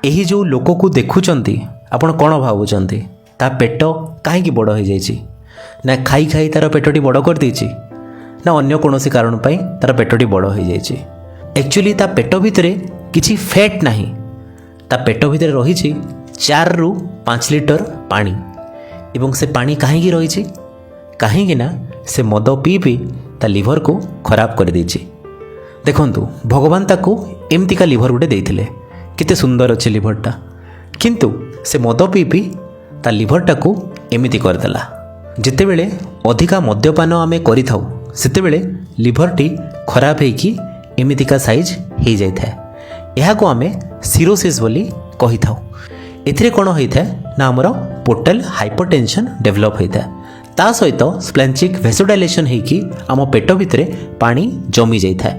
ଏହି ଯେଉଁ ଲୋକକୁ ଦେଖୁଛନ୍ତି ଆପଣ କ'ଣ ଭାବୁଛନ୍ତି ତା ପେଟ କାହିଁକି ବଡ଼ ହୋଇଯାଇଛି? ନା ଖାଇ ଖାଇ ତା'ର ପେଟଟି ବଡ଼ କରିଦେଇଛି, ନା ଅନ୍ୟ କୌଣସି କାରଣ ପାଇଁ ତା'ର ପେଟଟି ବଡ଼ ହୋଇଯାଇଛି? ଆକ୍ଚୁଆଲି ତା ପେଟ ଭିତରେ କିଛି ଫ୍ୟାଟ୍ ନାହିଁ। ତା ପେଟ ଭିତରେ ରହିଛି 4ରୁ 5 ଲିଟର ପାଣି। ଏବଂ ସେ ପାଣି କାହିଁକି ରହିଛି? କାହିଁକି ନା ସେ ମଦ ପିଇ ପିଇ ତା ଲିଭରକୁ ଖରାପ କରିଦେଇଛି। ଦେଖନ୍ତୁ, ଭଗବାନ ତାକୁ ଏମିତିକା ଲିଭର ଗୋଟେ ଦେଇଥିଲେ, କେତେ ସୁନ୍ଦର ଅଛି ଲିଭରଟା, କିନ୍ତୁ ସେ ମଦ ପିଇ ପିଇ ତା ଲିଭରଟାକୁ ଏମିତି କରିଦେଲା। ଯେତେବେଳେ ଅଧିକା ମଦ୍ୟପାନ ଆମେ କରିଥାଉ ସେତେବେଳେ ଲିଭରଟି ଖରାପ ହେଇକି ଏମିତିକା ସାଇଜ୍ ହେଇଯାଇଥାଏ। ଏହାକୁ ଆମେ ସିରୋସିସ୍ ବୋଲି କହିଥାଉ। ଏଥିରେ କ'ଣ ହୋଇଥାଏ ନା ଆମର ପୋର୍ଟାଲ ହାଇପରଟେନସନ୍ ଡେଭଲପ୍ ହୋଇଥାଏ। ତା ସହିତ ସ୍ପ୍ଲାଞ୍ଚିକ୍ ଭେସୋଡାଇଲେସନ୍ ହେଇକି ଆମ ପେଟ ଭିତରେ ପାଣି ଜମି ଯାଇଥାଏ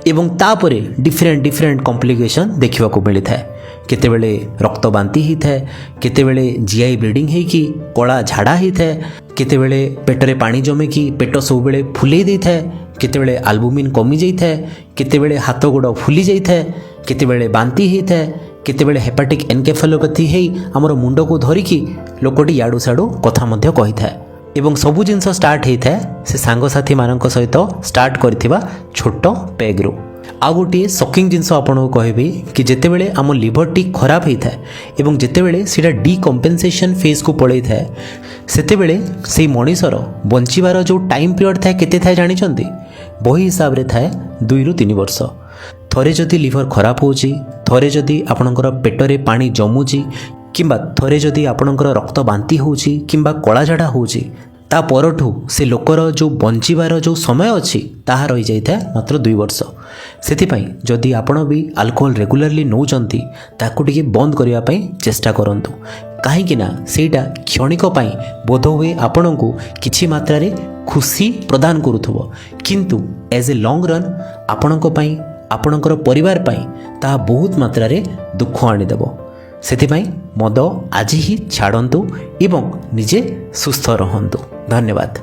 ଏବଂ ତାପରେ ଡିଫରେଣ୍ଟ କମ୍ପ୍ଲିକେସନ୍ ଦେଖିବାକୁ ମିଳିଥାଏ। କେତେବେଳେ ରକ୍ତ ବାନ୍ତି ହୋଇଥାଏ, କେତେବେଳେ ଜିଆଇ ବ୍ଲିଡ଼ିଂ ହେଇକି କଳା ଝାଡ଼ା ହୋଇଥାଏ, କେତେବେଳେ ପେଟରେ ପାଣି ଜମିକି ପେଟ ସବୁବେଳେ ଫୁଲେଇ ଦେଇଥାଏ, କେତେବେଳେ ଆଲବୁମିନ୍ କମିଯାଇଥାଏ, କେତେବେଳେ ହାତ ଗୋଡ଼ ଫୁଲି ଯାଇଥାଏ, କେତେବେଳେ ବାନ୍ତି ହୋଇଥାଏ, କେତେବେଳେ ହେପାଟିକ୍ ଏନକେଫାଲୋପାଥି ହେଇ ଆମର ମୁଣ୍ଡକୁ ଧରିକି ଲୋକଟି ଇଆଡ଼ୁ ସିଆଡ଼ୁ କଥା ମଧ୍ୟ କହିଥାଏ। ଏବଂ ସବୁ ଜିନିଷ ଷ୍ଟାର୍ଟ ହୋଇଥାଏ ସେ ସାଙ୍ଗସାଥିମାନଙ୍କ ସହିତ ଷ୍ଟାର୍ଟ କରିଥିବା ଛୋଟ ପେଗ୍ରୁ। ଆଉ ଗୋଟିଏ ସକିଂ ଜିନିଷ ଆପଣଙ୍କୁ କହିବି କି ଯେତେବେଳେ ଆମ ଲିଭରଟି ଖରାପ ହୋଇଥାଏ ଏବଂ ଯେତେବେଳେ ସେଇଟା ଡିକମ୍ପେନସେସନ୍ ଫେଜ୍କୁ ପଳାଇଥାଏ ସେତେବେଳେ ସେଇ ମଣିଷର ବଞ୍ଚିବାର ଯେଉଁ ଟାଇମ୍ ପିରିୟଡ଼ ଥାଏ କେତେ ଥାଏ ଜାଣିଛନ୍ତି? ବହି ହିସାବରେ ଥାଏ 2ରୁ 3 ବର୍ଷ। ଥରେ ଯଦି ଲିଭର ଖରାପ ହେଉଛି, ଥରେ ଯଦି ଆପଣଙ୍କର ପେଟରେ ପାଣି ଜମୁଛି, କିମ୍ବା ଥରେ ଯଦି ଆପଣଙ୍କର ରକ୍ତ ବାନ୍ତି ହେଉଛି କିମ୍ବା କଳାଝାଡ଼ା ହେଉଛି, ତା ପରଠୁ ସେ ଲୋକର ଯେଉଁ ବଞ୍ଚିବାର ଯେଉଁ ସମୟ ଅଛି ତାହା ରହିଯାଇଥାଏ ମାତ୍ର 2 ବର୍ଷ। ସେଥିପାଇଁ ଯଦି ଆପଣ ବି ଆଲକୋହଲ ରେଗୁଲାରଲି ନେଉଛନ୍ତି ତାକୁ ଟିକେ ବନ୍ଦ କରିବା ପାଇଁ ଚେଷ୍ଟା କରନ୍ତୁ। କାହିଁକି ନା ସେଇଟା କ୍ଷଣିକ ପାଇଁ ବୋଧହୁଏ ଆପଣଙ୍କୁ କିଛି ମାତ୍ରାରେ ଖୁସି ପ୍ରଦାନ କରୁଥିବ, କିନ୍ତୁ ଏଜ୍ ଏ ଲଙ୍ଗ୍ ରନ୍ ଆପଣଙ୍କ ପାଇଁ, ଆପଣଙ୍କର ପରିବାର ପାଇଁ ତାହା ବହୁତ ମାତ୍ରାରେ ଦୁଃଖ ଆଣିଦେବ। ସେଥିପାଇଁ ମଦ ଆଜି ହିଁ ଛାଡ଼ନ୍ତୁ ଏବଂ ନିଜେ ସୁସ୍ଥ ରହନ୍ତୁ। ଧନ୍ୟବାଦ।